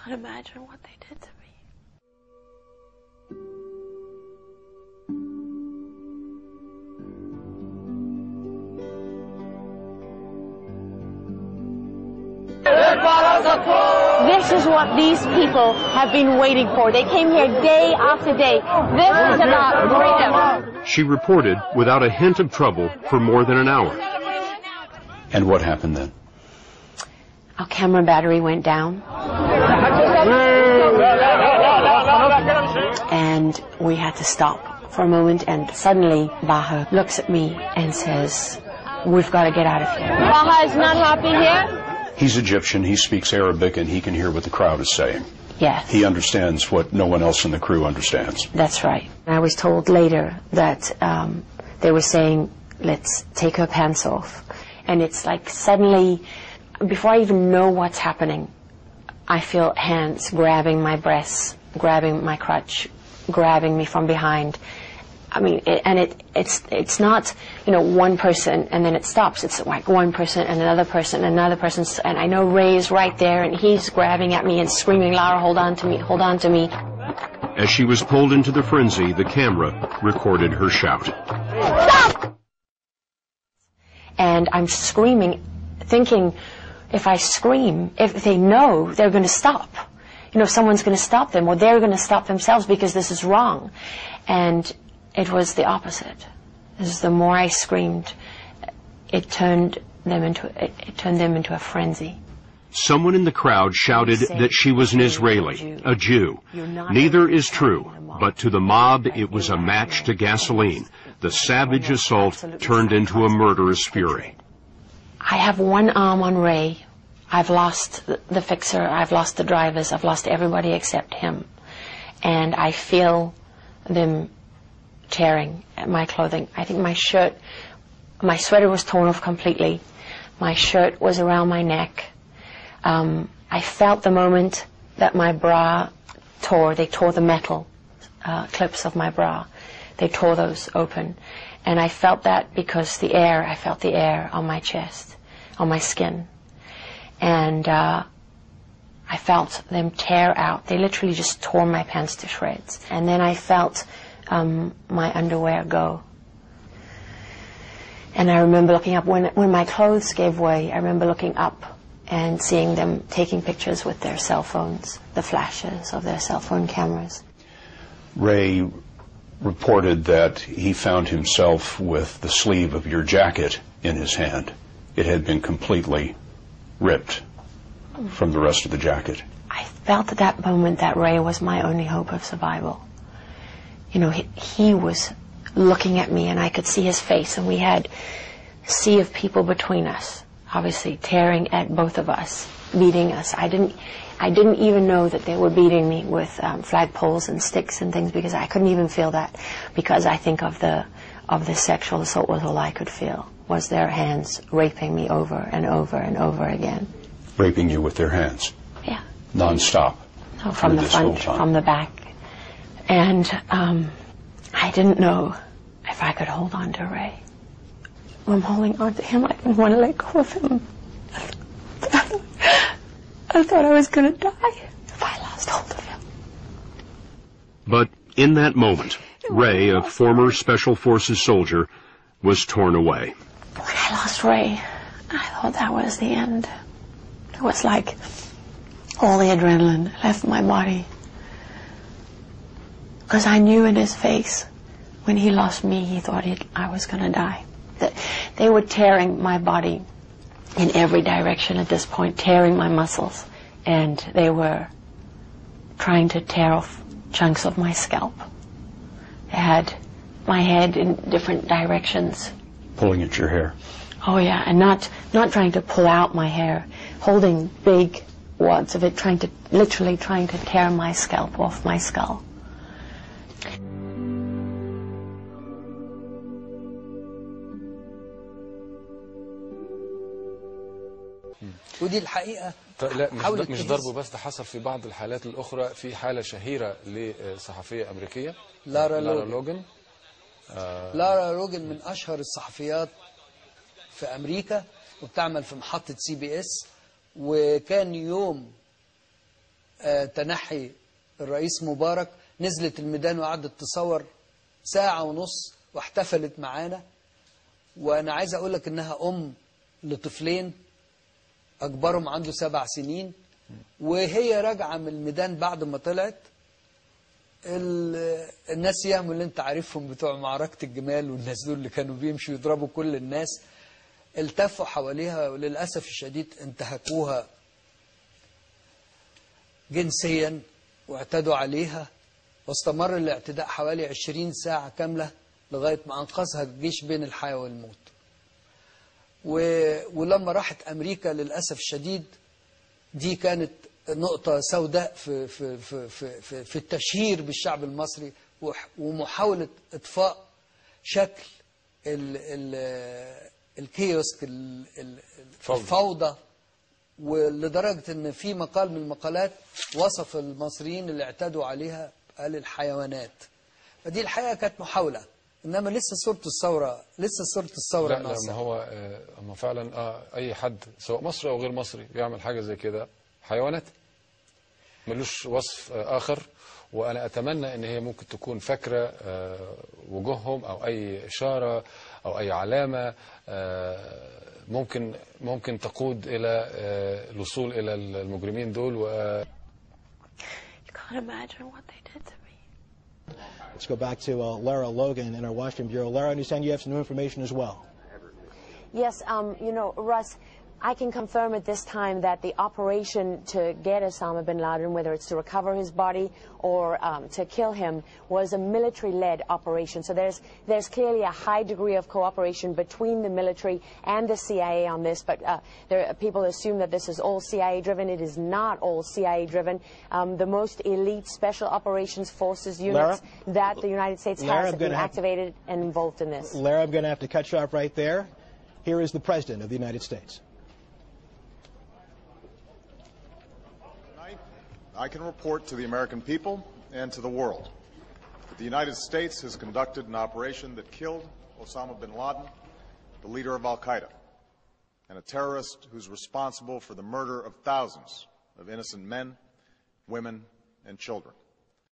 can't imagine what they did to me. This is what these people have been waiting for. They came here day after day. This is about freedom. She reported without a hint of trouble for more than an hour. And what happened then? Our camera battery went down. And we had to stop for a moment, and suddenly Baha looks at me and says, "We've got to get out of here." Baha is not happy here? He's Egyptian, he speaks Arabic, and he can hear what the crowd is saying. Yes. He understands what no one else in the crew understands. That's right. I was told later that they were saying, "Let's take her pants off." And it's like suddenly, before I even know what's happening, I feel hands grabbing my breasts, grabbing my crotch, grabbing me from behind. I mean, it's not, one person and then it stops. It's like one person and another person and another person. And I know Ray is right there and he's grabbing at me and screaming, "Lara, hold on to me, hold on to me." As she was pulled into the frenzy, the camera recorded her shout. Stop! And I'm screaming, thinking, if I scream, if they know, they're going to stop. Someone's going to stop them, or they're going to stop themselves because this is wrong. And it was the opposite. The more I screamed, it turned them into a frenzy. Someone in the crowd shouted that she was an Israeli, a Jew. Neither is true, but to the mob it was a match to gasoline. The savage assault turned into a murderous fury. I have one arm on Ray. I've lost the fixer, I've lost the drivers, I've lost everybody except him. And I feel them tearing at my clothing. I think my sweater was torn off completely. My shirt was around my neck. I felt the moment that my bra tore. They tore the metal clips of my bra. They tore those open. And I felt that because I felt the air on my chest, on my skin. And I felt them tear out. They literally just tore my pants to shreds. And then I felt my underwear go. And I remember looking up, when my clothes gave way, I remember looking up and seeing them taking pictures with their cell phones, the flashes of their cell phone cameras. Ray reported that he found himself with the sleeve of your jacket in his hand. It had been completely ripped from the rest of the jacket. I felt at that moment that Ray was my only hope of survival. He was looking at me and I could see his face, and we had a sea of people between us, obviously tearing at both of us, beating us. I didn't even know that they were beating me with flagpoles and sticks and things, because I couldn't even feel that, because I think of the sexual assault was all I could feel, was their hands raping me over and over and over again. Raping you with their hands? Yeah. Non-stop? No, from the front, from the back. And I didn't know if I could hold on to Ray. I'm holding on to him. I didn't want to let go of him. I thought I was going to die if I lost hold of him. But in that moment, Ray, a former Special Forces soldier, was torn away. When I lost Ray, I thought that was the end. It was like all the adrenaline left my body. Because I knew in his face, when he lost me, he thought I was going to die. They were tearing my body in every direction at this point, tearing my muscles. And they were trying to tear off chunks of my scalp. They had my head in different directions. Pulling at your hair? Oh yeah, and not trying to pull out my hair, holding big wads of it, literally trying to tear my scalp off my skull. ودي الحقيقة لا مش ضربه بس، ده حصل في بعض الحالات الأخرى. في حالة شهيرة لصحفية أمريكية لارا لوجن. لارا لوجن من أشهر الصحفيات في أمريكا، وبتعمل في محطة CBS. وكان يوم تنحي الرئيس مبارك، نزلت الميدان وقعدت تصور ساعة ونص واحتفلت معانا. وأنا عايز أقول لك إنها أم لطفلين أكبرهم عنده 7 سنين، وهي راجعة من الميدان بعد ما طلعت الناس ياهم اللي انت عارفهم بتوع معركة الجمال، والناس دول اللي كانوا بيمشوا يضربوا كل الناس، التفوا حواليها وللأسف الشديد انتهكوها جنسيا واعتدوا عليها، واستمر الاعتداء حوالي 20 ساعة كاملة لغاية ما أنقذها الجيش بين الحياة والموت. ولما راحت أمريكا للأسف الشديد دي كانت نقطة سوداء في التشهير بالشعب المصري ومحاولة إطفاء شكل الكيوسك الفوضى، ولدرجة ان في مقال من المقالات وصف المصريين اللي اعتدوا عليها قال الحيوانات. فدي الحقيقة كانت محاولة، انما لسه صورة الثورة لا ما هو اما فعلا اي حد سواء مصري او غير مصري بيعمل حاجة زي كده حيوانات، ملوش وصف اخر. وانا اتمنى ان هي ممكن تكون فاكرة وجوههم او اي اشارة او اي علامة ممكن تقود الى الوصول الى المجرمين دول. You can't imagine what they did to me. Let's go back to Lara Logan in our Washington bureau. Lara, I understand you have some new information as well. Yes, you know, Russ, I can confirm at this time that the operation to get Osama bin Laden, whether it's to recover his body or to kill him, was a military-led operation. So there's clearly a high degree of cooperation between the military and the CIA on this. But people assume that this is all CIA-driven. It is not all CIA-driven. The most elite special operations forces units that the United States has have been activated and involved in this. Lara, I'm going to have to cut you off right there. Here is the President of the United States. I can report to the American people and to the world that the United States has conducted an operation that killed Osama bin Laden, the leader of Al-Qaeda, and a terrorist who's responsible for the murder of thousands of innocent men, women, and children.